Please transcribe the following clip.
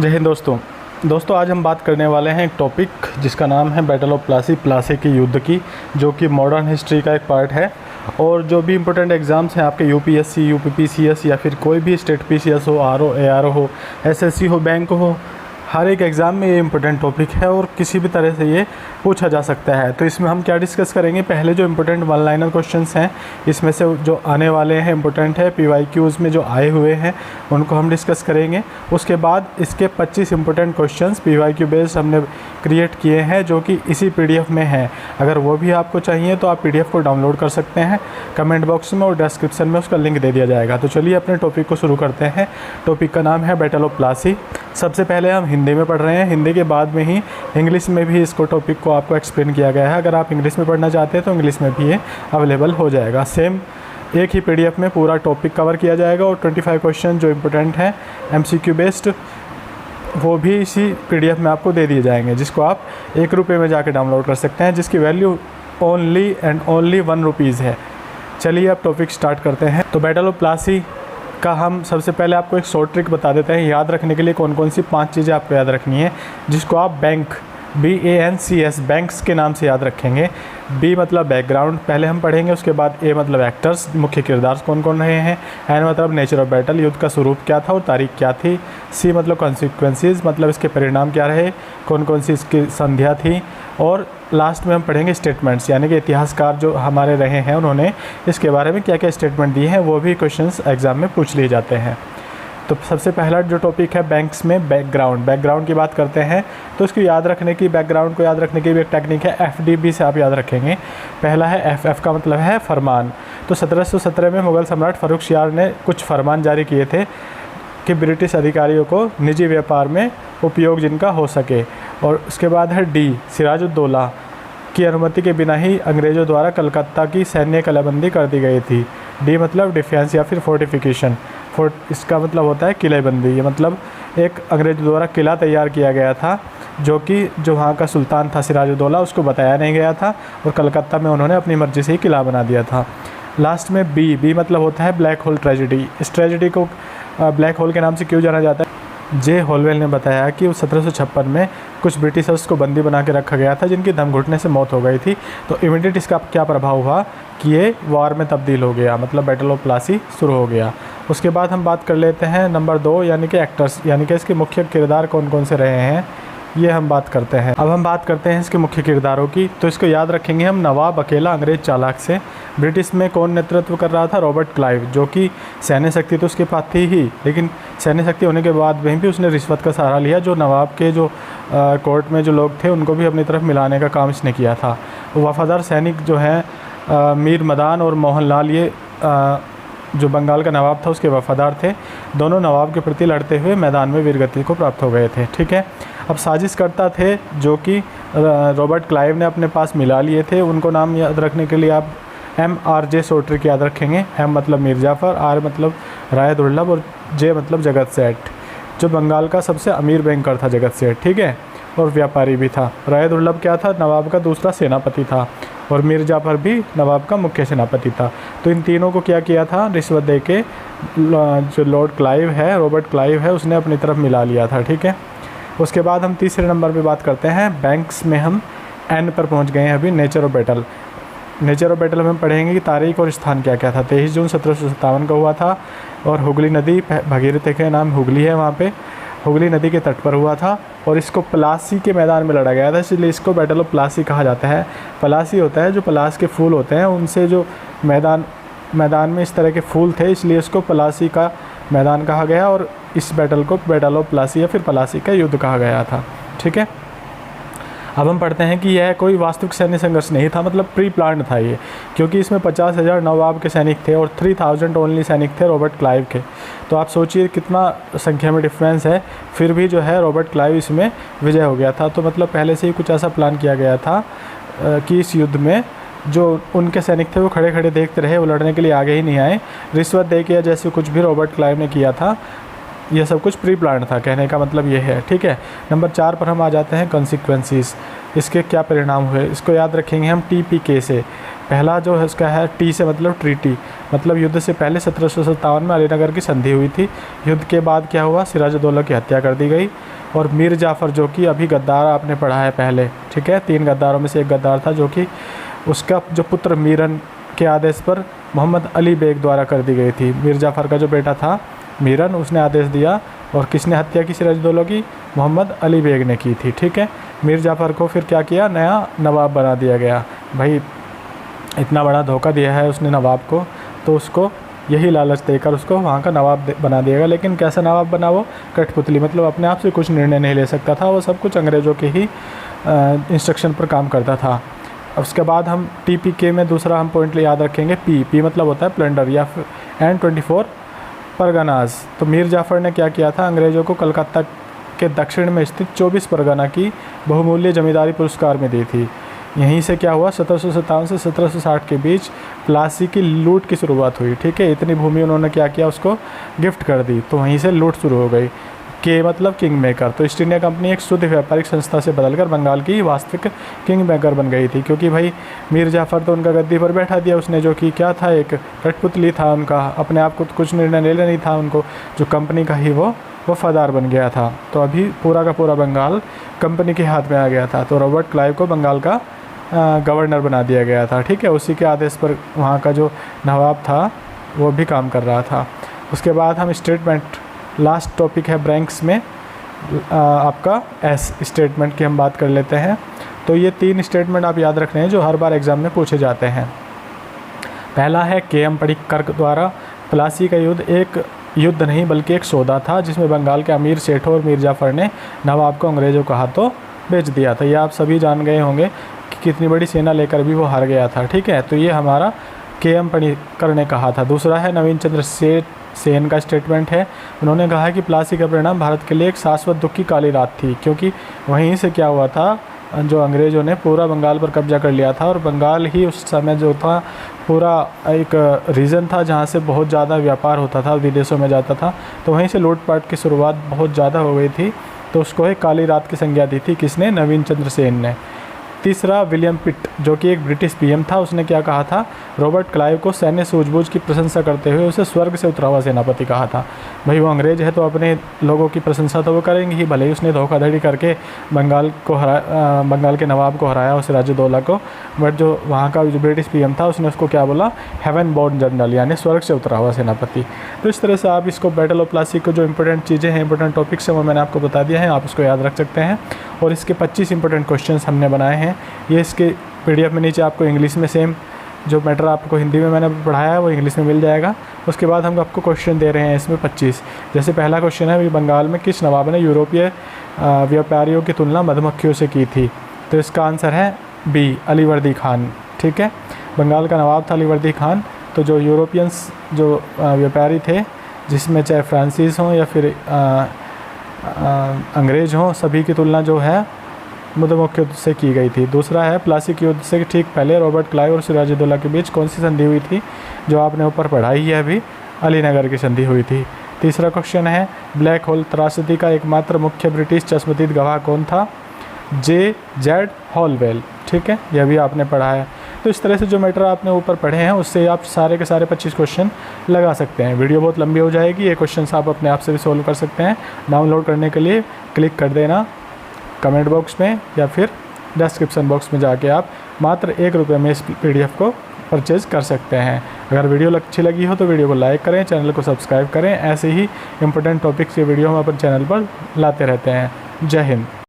जय हिंद दोस्तों आज हम बात करने वाले हैं एक टॉपिक जिसका नाम है बैटल ऑफ प्लासी, प्लासी के युद्ध की, जो कि मॉडर्न हिस्ट्री का एक पार्ट है। और जो भी इम्पोर्टेंट एग्ज़ाम्स हैं आपके यूपीएससी, यूपीपीसीएस या फिर कोई भी स्टेट पीसीएस हो, आरओ, एआरओ हो, एसएससी हो, बैंक हो, हर एक एग्ज़ाम में ये इम्पोर्टेंट टॉपिक है और किसी भी तरह से ये पूछा जा सकता है। तो इसमें हम क्या डिस्कस करेंगे, पहले जो इम्पोर्टेंट वन लाइनर क्वेश्चंस हैं इसमें से जो आने वाले हैं इम्पोर्टेंट है, पीवाईक्यूज़ में जो आए हुए हैं उनको हम डिस्कस करेंगे। उसके बाद इसके 25 इम्पोर्टेंट क्वेश्चंस पीवाईक्यू बेस्ड हमने क्रिएट किए हैं जो कि इसी पीडीएफ में हैं। अगर वो भी आपको चाहिए तो आप पीडीएफ को डाउनलोड कर सकते हैं, कमेंट बॉक्स में और डिस्क्रिप्शन में उसका लिंक दे दिया जाएगा। तो चलिए अपने टॉपिक को शुरू करते हैं। टॉपिक का नाम है बैटल ऑफ प्लासी। सबसे पहले हम हिंदी में पढ़ रहे हैं, हिंदी के बाद में ही इंग्लिश में भी इसको टॉपिक को आपको एक्सप्लेन किया गया है। अगर आप इंग्लिश में पढ़ना चाहते हैं तो इंग्लिश में भी ये अवेलेबल हो जाएगा। सेम एक ही पीडीएफ में पूरा टॉपिक कवर किया जाएगा और 25 क्वेश्चन जो इम्पोर्टेंट हैं एमसीक्यू बेस्ड वो भी इसी पीडीएफ में आपको दे दिए जाएंगे, जिसको आप ₹1 में जाके डाउनलोड कर सकते हैं, जिसकी वैल्यू ओनली एंड ओनली ₹1 है। चलिए अब टॉपिक स्टार्ट करते हैं। तो बैटल ऑफ प्लासी का हम सबसे पहले आपको एक शॉर्ट ट्रिक बता देते हैं याद रखने के लिए कौन कौन सी 5 चीज़ें आपको याद रखनी है, जिसको आप बैंक BANCS बैंक्स के नाम से याद रखेंगे। B मतलब बैकग्राउंड पहले हम पढ़ेंगे, उसके बाद A मतलब एक्टर्स, मुख्य किरदार कौन कौन रहे हैं। N मतलब नेचर ऑफ बैटल, युद्ध का स्वरूप क्या था और तारीख क्या थी। C मतलब कॉन्सिक्वेंसेस, मतलब इसके परिणाम क्या रहे, कौन कौन सी इसकी संध्या थी। और लास्ट में हम पढ़ेंगे स्टेटमेंट्स, यानी कि इतिहासकार जो हमारे रहे हैं उन्होंने इसके बारे में क्या क्या स्टेटमेंट दिए हैं, वो भी क्वेश्चंस एग्ज़ाम में पूछ लिए जाते हैं। तो सबसे पहला जो टॉपिक है बैंक्स में बैकग्राउंड की बात करते हैं। तो इसको याद रखने की, बैकग्राउंड को याद रखने की भी एक टेक्निक है, FDB से आप याद रखेंगे। पहला है FF का मतलब है फरमान। तो 1717 में मुग़ल सम्राट फ़र्रुखशियार ने कुछ फरमान जारी किए थे कि ब्रिटिश अधिकारियों को निजी व्यापार में उपयोग जिनका हो सके। और उसके बाद है D सिराजुद्दौला की अनुमति के बिना ही अंग्रेज़ों द्वारा कलकत्ता की सैन्य किलाबंदी कर दी गई थी। D मतलब डिफेंस या फिर फोर्टिफिकेशन, इसका मतलब होता है किलेबंदी। ये मतलब एक अंग्रेज़ों द्वारा किला तैयार किया गया था जो वहाँ का सुल्तान था सिराजुद्दौला, उसको बताया नहीं गया था और कलकत्ता में उन्होंने अपनी मर्ज़ी से ही किला बना दिया था। लास्ट में B मतलब होता है ब्लैक होल ट्रेजिडी। इस ट्रेजिडी को ब्लैक होल के नाम से क्यों जाना जाता है, जे हॉलवेल ने बताया कि 1756 में कुछ ब्रिटिशर्स को बंदी बना के रखा गया था जिनकी दम घुटने से मौत हो गई थी। तो इमीडिएट इसका क्या प्रभाव हुआ कि ये वार में तब्दील हो गया, मतलब बैटल ऑफ प्लासी शुरू हो गया। उसके बाद हम बात कर लेते हैं नंबर 2 यानी कि एक्टर्स, यानी कि इसके मुख्य किरदार कौन कौन से रहे हैं, ये हम बात करते हैं। अब हम बात करते हैं इसके मुख्य किरदारों की। तो इसको याद रखेंगे हम, नवाब अकेला अंग्रेज़ चालाक से। ब्रिटिश में कौन नेतृत्व कर रहा था, रॉबर्ट क्लाइव, जो कि सैन्य शक्ति तो उसके पास थी ही, लेकिन सैन्य शक्ति होने के बाद भी उसने रिश्वत का सहारा लिया। जो नवाब के जो कोर्ट में जो लोग थे उनको भी अपनी तरफ मिलाने का काम इसने किया था। वफादार सैनिक जो हैं मीर मदान और मोहनलाल, ये जो बंगाल का नवाब था उसके वफादार थे। दोनों नवाब के प्रति लड़ते हुए मैदान में वीरगति को प्राप्त हो गए थे। ठीक है, अब साजिशकर्ता थे जो कि रॉबर्ट क्लाइव ने अपने पास मिला लिए थे। उनको नाम याद रखने के लिए आप MRJ सोट्रिक याद रखेंगे। M मतलब मिर्ज़ाफ़र, R मतलब राय दुर्लभ और J मतलब जगत सेठ, जो बंगाल का सबसे अमीर बैंकर था जगत सेठ। ठीक है, और व्यापारी भी था। राय दुर्लभ क्या था, नवाब का दूसरा सेनापति था, और मिर्ज़ाफ़र भी नवाब का मुख्य सेनापति था। तो इन तीनों को क्या किया था, रिश्वत दे के जो लॉर्ड क्लाइव है, रॉबर्ट क्लाइव है, उसने अपनी तरफ मिला लिया था। ठीक है, उसके बाद हम तीसरे नंबर पे बात करते हैं बैंक्स में। हम N पर पहुंच गए हैं अभी, nature of battle. Nature of battle में हम पढ़ेंगे कि तारीख और स्थान क्या क्या था। 23 जून 1757 का हुआ था और हुगली नदी, भगीरथ के नाम हुगली है वहाँ पे, हुगली नदी के तट पर हुआ था और इसको प्लासी के मैदान में लड़ा गया था, इसलिए इसको बैटल ऑफ प्लासी कहा जाता है। प्लासी होता है जो पलास के फूल होते हैं, उनसे जो मैदान में इस तरह के फूल थे, इसलिए इसको प्लासी का मैदान कहा गया और इस बैटल को बैटल ऑफ प्लासी या फिर प्लासी का युद्ध कहा गया था। ठीक है, अब हम पढ़ते हैं कि यह कोई वास्तविक सैन्य संघर्ष नहीं था, मतलब प्री प्लान्ड था ये, क्योंकि इसमें 50,000 नवाब के सैनिक थे और 3000 ओनली सैनिक थे रॉबर्ट क्लाइव के। तो आप सोचिए कितना संख्या में डिफरेंस है, फिर भी जो है रॉबर्ट क्लाइव इसमें विजय हो गया था। तो मतलब पहले से ही कुछ ऐसा प्लान किया गया था कि इस युद्ध में जो उनके सैनिक थे वो खड़े खड़े देखते रहे, वो लड़ने के लिए आगे ही नहीं आए। रिश्वत दे के जैसे कुछ भी रॉबर्ट क्लाइव ने किया था, ये सब कुछ प्री प्लान था, कहने का मतलब ये है। ठीक है, नंबर 4 पर हम आ जाते हैं कॉन्सिक्वेंसेस, इसके क्या परिणाम हुए, इसको याद रखेंगे हम TPK से। पहला जो है उसका है टी से मतलब ट्रीटी, मतलब युद्ध से पहले 1757 में अलीनगर की संधि हुई थी। युद्ध के बाद क्या हुआ, सिराजुद्दौला की हत्या कर दी गई और मीर जाफ़र जो कि अभी गद्दार आपने पढ़ा है पहले, ठीक है, 3 गद्दारों में से एक गद्दार था जो कि उसका जो पुत्र मीरन के आदेश पर मोहम्मद अली बेग द्वारा कर दी गई थी। मीर जाफ़र का जो बेटा था मीरन, उसने आदेश दिया और किसने हत्या की सिराजुद्दौला की, मोहम्मद अली बेग ने की थी, ठीक है। मीर जाफ़र को फिर क्या किया, नया नवाब बना दिया गया। भाई इतना बड़ा धोखा दिया है उसने नवाब को, तो उसको यही लालच देकर उसको वहाँ का नवाब बना दिया गया। लेकिन कैसा नवाब बना वो, कठपुतली, मतलब अपने आप से कुछ निर्णय नहीं ले सकता था, वो सब कुछ अंग्रेज़ों के ही इंस्ट्रक्शन पर काम करता था। उसके बाद हम TPK में दूसरा हम पॉइंट याद रखेंगे, पी मतलब होता है प्लंडर या फिर N24 परगनाज। तो मीर जाफ़र ने क्या किया था, अंग्रेज़ों को कलकत्ता के दक्षिण में स्थित 24 परगना की बहुमूल्य जमींदारी पुरस्कार में दी थी। यहीं से क्या हुआ, 1757 से 1760 के बीच प्लासी की लूट की शुरुआत हुई, ठीक है। इतनी भूमि उन्होंने क्या किया, उसको गिफ्ट कर दी, तो वहीं से लूट शुरू हो गई। के मतलब किंग मेकर, तो ईस्ट इंडिया कंपनी एक शुद्ध व्यापारिक संस्था से बदलकर बंगाल की वास्तविक किंग मेकर बन गई थी, क्योंकि भाई मीर जाफ़र तो उनका गद्दी पर बैठा दिया उसने, जो कि क्या था, एक कठपुतली था उनका, अपने आप को कुछ निर्णय लेना नहीं था उनको, जो कंपनी का ही वो वफादार बन गया था। तो अभी पूरा का पूरा बंगाल कंपनी के हाथ में आ गया था। तो रॉबर्ट क्लाइव को बंगाल का गवर्नर बना दिया गया था, ठीक है। उसी के आदेश पर वहाँ का जो नवाब था वो भी काम कर रहा था। उसके बाद हम स्टेटमेंट, लास्ट टॉपिक है ब्रैंक्स में आपका एस स्टेटमेंट की हम बात कर लेते हैं। तो ये 3 स्टेटमेंट आप याद रखने हैं जो हर बार एग्ज़ाम में पूछे जाते हैं। पहला है KM पडिक्कर द्वारा प्लासी का युद्ध एक युद्ध नहीं बल्कि एक सौदा था, जिसमें बंगाल के अमीर सेठों और मीर जाफ़र ने नवाब को अंग्रेज़ों के हाथों बेच दिया था। ये आप सभी जान गए होंगे कि कितनी बड़ी सेना लेकर भी वो हार गया था, ठीक है। तो ये हमारा KM पडिक्कर ने कहा था। दूसरा है नवीन चंद्र सेन का स्टेटमेंट है। उन्होंने कहा है कि प्लासी का परिणाम भारत के लिए एक शाश्वत दुख की काली रात थी, क्योंकि वहीं से क्या हुआ था, जो अंग्रेज़ों ने पूरा बंगाल पर कब्जा कर लिया था और बंगाल ही उस समय जो था पूरा एक रीजन था जहाँ से बहुत ज़्यादा व्यापार होता था, विदेशों में जाता था। तो वहीं से लूटपाट की शुरुआत बहुत ज़्यादा हो गई थी, तो उसको एक काली रात की संज्ञा दी थी किसने, नवीन चंद्र सेन ने। तीसरा विलियम पिट, जो कि एक ब्रिटिश PM था, उसने क्या कहा था, रॉबर्ट क्लाइव को सैन्य सूझबूझ की प्रशंसा करते हुए उसे स्वर्ग से उतरा हुआ सेनापति कहा था। भाई वो अंग्रेज है तो अपने लोगों की प्रशंसा तो वो करेंगे ही, भले ही उसने धोखाधड़ी करके बंगाल के नवाब को हराया, उस सिराजुद्दौला को, बट जो वहाँ का जो ब्रिटिश PM था उसने उसको क्या बोला, हेवन बोर्न जनरल, यानी स्वर्ग से उतरा हुआ सेनापति। तो इस तरह से आप इसको बैटल ऑफ प्लासी को जो इंपॉर्टेंट चीज़ें हैं, इंपॉर्टेंट टॉपिक्स हैं, वो मैंने आपको बता दिया है, आप इसको याद रख सकते हैं। और इसके 25 इंपॉर्टेंट क्वेश्चंस हमने बनाए हैं। ये इसके PDF में नीचे आपको इंग्लिश में सेम जो मैटर आपको हिंदी में मैंने पढ़ाया है वो इंग्लिश में मिल जाएगा। उसके बाद हम आपको क्वेश्चन दे रहे हैं इसमें 25। जैसे पहला क्वेश्चन है, बंगाल में किस नवाब ने यूरोपीय व्यापारियों की तुलना मधुमक्खियों से की थी? तो इसका आंसर है B, अलीवर्दी खान, ठीक है। बंगाल का नवाब था अलीवर्दी खान। तो जो यूरोपियंस जो व्यापारी थे, जिसमें चाहे फ्रांसीस हों या फिर अंग्रेज़ हों, सभी की तुलना जो है मधुमक्खियों से की गई थी। दूसरा है, प्लासी के युद्ध से ठीक पहले रॉबर्ट क्लाइव और सिराजुद्दौला के बीच कौन सी संधि हुई थी? जो आपने ऊपर पढ़ाई है अभी, अलीनगर की संधि हुई थी। तीसरा क्वेश्चन है, ब्लैक होल त्रासदी का एकमात्र मुख्य ब्रिटिश चश्मदीद गवाह कौन था? J.Z. हॉलवेल, ठीक है, यह भी आपने पढ़ा है। तो इस तरह से जो मैटर आपने ऊपर पढ़े हैं उससे आप सारे के सारे 25 क्वेश्चन लगा सकते हैं। वीडियो बहुत लंबी हो जाएगी, ये क्वेश्चन आप अपने आप से भी सोल्व कर सकते हैं। डाउनलोड करने के लिए क्लिक कर देना कमेंट बॉक्स में या फिर डिस्क्रिप्शन बॉक्स में जाके आप मात्र ₹1 में इस PDF को परचेज़ कर सकते हैं। अगर वीडियो अच्छी लगी हो तो वीडियो को लाइक करें, चैनल को सब्सक्राइब करें। ऐसे ही इंपॉर्टेंट टॉपिक्स के वीडियो हम अपने चैनल पर लाते रहते हैं। जय हिंद।